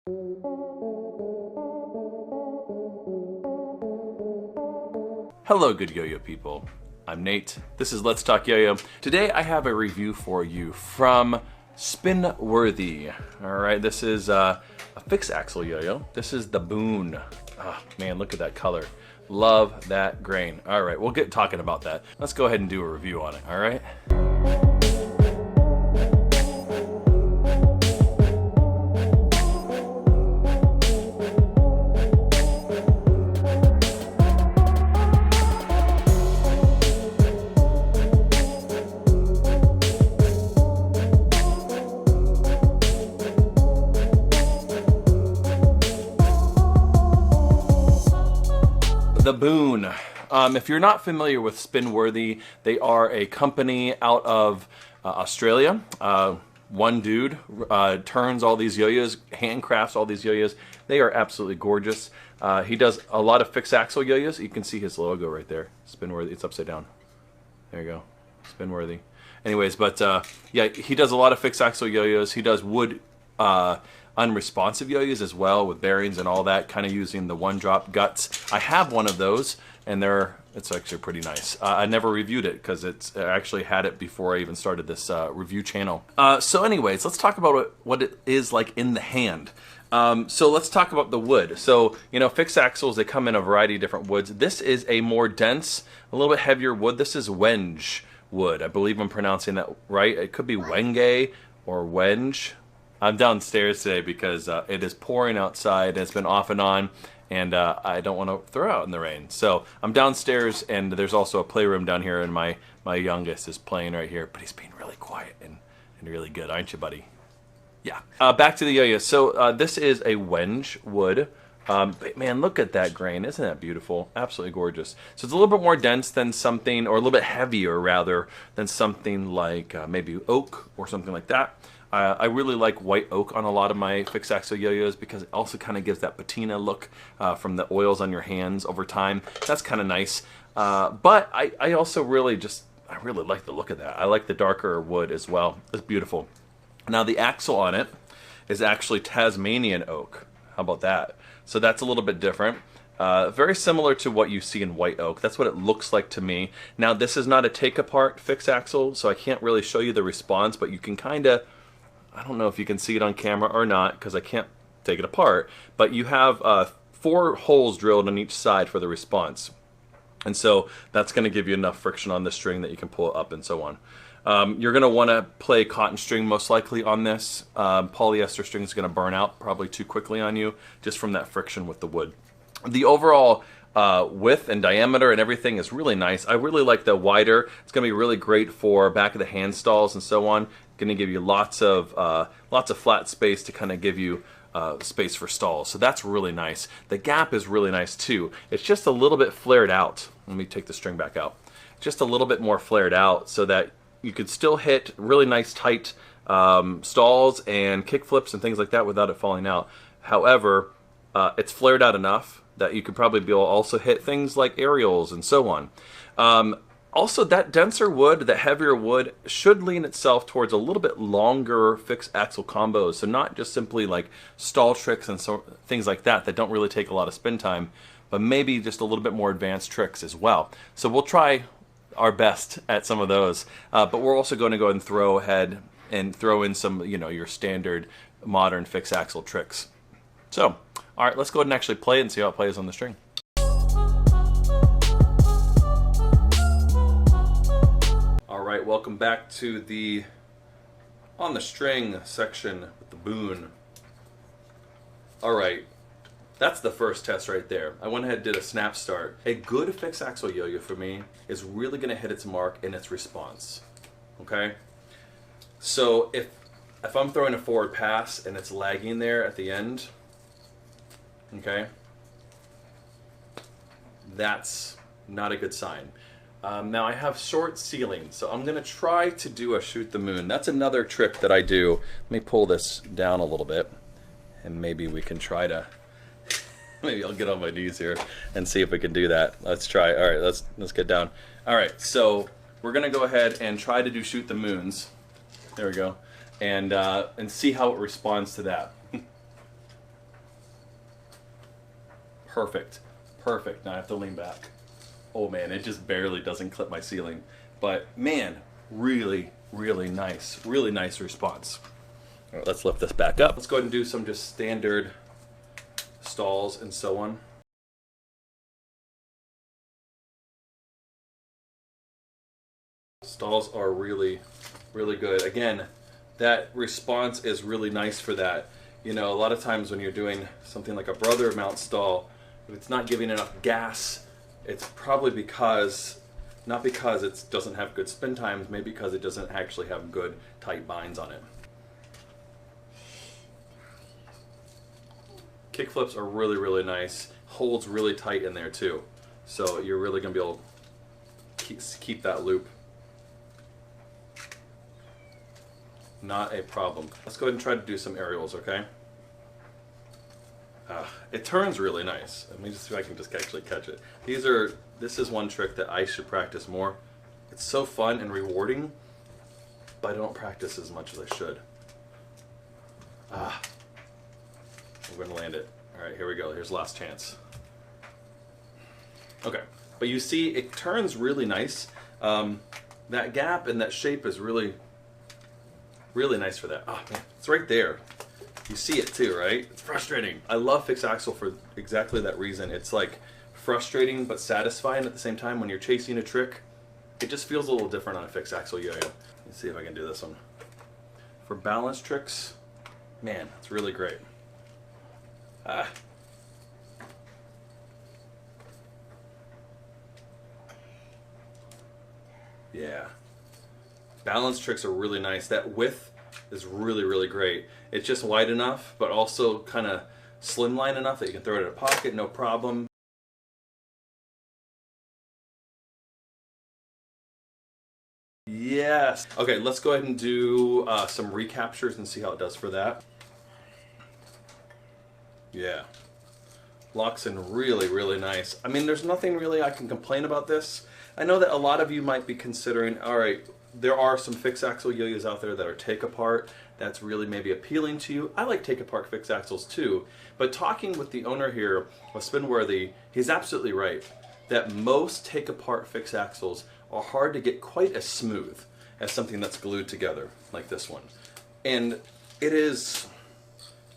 Hello good yo-yo people, I'm Nate, this is Let's Talk Yo-Yo. Today I have a review for you from Spinworthy. Alright, this is a fixed axle yo-yo. This is the Boon. Oh man, look at that color. Love that grain. Alright, we'll get talking about that. Let's go ahead and do a review on it, alright? The Boon. If you're not familiar with Spinworthy, they are a company out of Australia. One dude turns all these yo-yos, handcrafts all these yo-yos. They are absolutely gorgeous. He does a lot of fixed axle yo-yos. You can see his logo right there. Spinworthy. It's upside down. There you go. Spinworthy. Anyways, but yeah, he does a lot of fixed axle yo-yos. He does wood unresponsive yo-yos as well, with bearings and all that, kind of using the one-drop guts. I have one of those, and it's actually pretty nice. I never reviewed it because I actually had it before I even started this review channel. So anyways, let's talk about what it is like in the hand. So let's talk about the wood. So, you know, fixed axles, they come in a variety of different woods. This is a more dense, a little bit heavier wood. This is wenge wood. I believe I'm pronouncing that right. It could be wenge or wenge. I'm downstairs today because it is pouring outside and it's been off and on, and I don't want to throw out in the rain. So I'm downstairs, and there's also a playroom down here, and my youngest is playing right here, but he's being really quiet and really good, aren't you, buddy? Yeah. Back to the yo-yo. So this is a wenge wood. But man, look at that grain. Isn't that beautiful? Absolutely gorgeous. So it's a little bit more dense than something, or a little bit heavier rather, than something like maybe oak or something like that. I really like white oak on a lot of my fixed axle yo-yos because it also kind of gives that patina look from the oils on your hands over time. That's kind of nice. But I also really like the look of that. I like the darker wood as well. It's beautiful. Now the axle on it is actually Tasmanian oak. How about that? So that's a little bit different. Very similar to what you see in white oak. That's what it looks like to me. Now this is not a take apart fixed axle, so I can't really show you the response, but you can kind of, I don't know if you can see it on camera or not because I can't take it apart, but you have 4 holes drilled on each side for the response. And so that's going to give you enough friction on the string that you can pull it up and so on. You're going to want to play cotton string most likely on this. Polyester string is going to burn out probably too quickly on you just from that friction with the wood. The overall width and diameter and everything is really nice. I really like the wider. It's going to be really great for back of the hand stalls and so on. Going to give you lots of flat space to kind of give you space for stalls. So that's really nice. The gap is really nice too. It's just a little bit flared out. Let me take the string back out. Just a little bit more flared out so that you could still hit really nice tight stalls and kick flips and things like that without it falling out. However, it's flared out enough that you could probably be able to also hit things like aerials and so on. Also, that denser wood, that heavier wood, should lean itself towards a little bit longer fixed axle combos. So not just simply like stall tricks and so things like that don't really take a lot of spin time, but maybe just a little bit more advanced tricks as well. So we'll try our best at some of those, but we're also going to go ahead and throw ahead and throw in some, you know, your standard modern fixed axle tricks. So, all right, let's go ahead and actually play it and see how it plays on the string. All right, welcome back to the on the string section with the Boon. All right. That's the first test right there. I went ahead and did a snap start. A good fixed axle yo-yo for me is really going to hit its mark in its response. Okay? So if I'm throwing a forward pass and it's lagging there at the end, okay, that's not a good sign. Now I have short ceiling, so I'm going to try to do a shoot the moon. That's another trick that I do. Let me pull this down a little bit, and maybe we can try to... Maybe I'll get on my knees here and see if we can do that. Let's try. All right, let's get down. All right, so we're gonna go ahead and try to do shoot the moons. There we go, and see how it responds to that. perfect, perfect. Now I have to lean back. Oh man, it just barely doesn't clip my ceiling. But man, really, really nice response. All right, let's lift this back up. Let's go ahead and do some just standard stalls and so on. Stalls are really, really good. Again, that response is really nice for that. You know, a lot of times when you're doing something like a brother mount stall, if it's not giving enough gas, it's probably because, not because it doesn't have good spin times, maybe because it doesn't actually have good tight binds on it. Kick flips are really, really nice. Holds really tight in there too. So you're really gonna be able to keep that loop. Not a problem. Let's go ahead and try to do some aerials, okay? It turns really nice. Let me just see if I can just actually catch it. This is one trick that I should practice more. It's so fun and rewarding, but I don't practice as much as I should. We're gonna land it. All right, here we go. Here's last chance. Okay, but you see it turns really nice. That gap and that shape is really nice for that. Oh man, it's right there. You see it too, right? It's frustrating. I love fixed axle for exactly that reason. It's like frustrating but satisfying at the same time when you're chasing a trick. It just feels a little different on a fixed axle yo-yo. Let's see if I can do this one. For balance tricks, man, it's really great. Yeah. Balance tricks are really nice. That width is really, really great. It's just wide enough, but also kind of slimline enough that you can throw it in a pocket, no problem. Yes. Okay, let's go ahead and do some recaptures and see how it does for that. Yeah. Locks in really, really nice. I mean, there's nothing really I can complain about this. I know that a lot of you might be considering, all right, there are some fixed axle yo-yos out there that are take apart. That's really maybe appealing to you. I like take apart fixed axles too. But talking with the owner here of Spinworthy, he's absolutely right that most take apart fixed axles are hard to get quite as smooth as something that's glued together like this one. And it is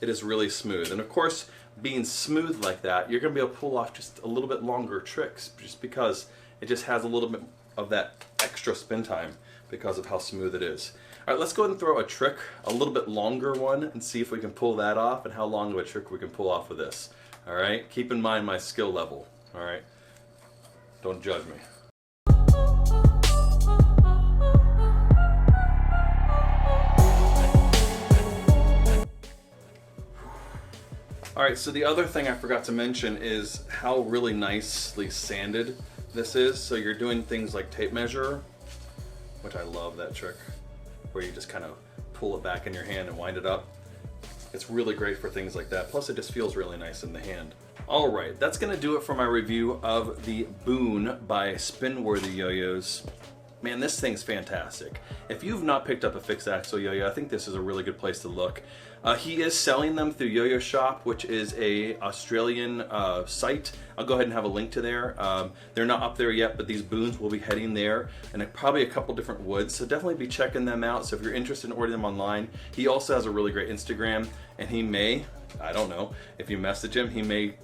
really smooth. And of course, being smooth like that, you're gonna be able to pull off just a little bit longer tricks just because it just has a little bit of that extra spin time because of how smooth it is. All right, let's go ahead and throw a trick, a little bit longer one, and see if we can pull that off and how long of a trick we can pull off with this. All right, keep in mind my skill level. All right, don't judge me. All right, so the other thing I forgot to mention is how really nicely sanded this is. So you're doing things like tape measure, which I love that trick, where you just kind of pull it back in your hand and wind it up. It's really great for things like that. Plus it just feels really nice in the hand. All right, that's gonna do it for my review of the Boon by Spinworthy YoYos. Man, this thing's fantastic. If you've not picked up a fixed axle yo-yo, I think this is a really good place to look. He is selling them through Yo-Yo Shop, which is a Australian site. I'll go ahead and have a link to there. They're not up there yet, but these Boons will be heading there, and probably a couple different woods, so definitely be checking them out. So if you're interested in ordering them online, he also has a really great Instagram, and he may, I don't know, if you message him, he may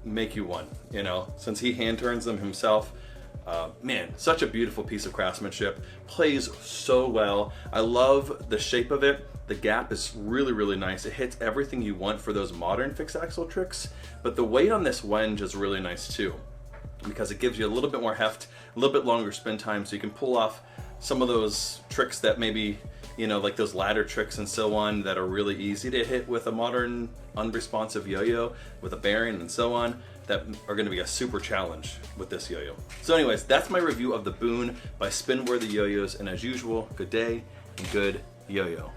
make you one, you know, since he hand turns them himself. Man, such a beautiful piece of craftsmanship. Plays so well. I love the shape of it. The gap is really, really nice. It hits everything you want for those modern fixed axle tricks, but the weight on this wenge is really nice too, because it gives you a little bit more heft, a little bit longer spin time, so you can pull off some of those tricks that maybe, you know, like those ladder tricks and so on that are really easy to hit with a modern unresponsive yo-yo with a bearing and so on, that are going to be a super challenge with this yo-yo. So anyways, that's my review of the Boon by Spinworthy YoYos, and as usual, good day and good yo-yo.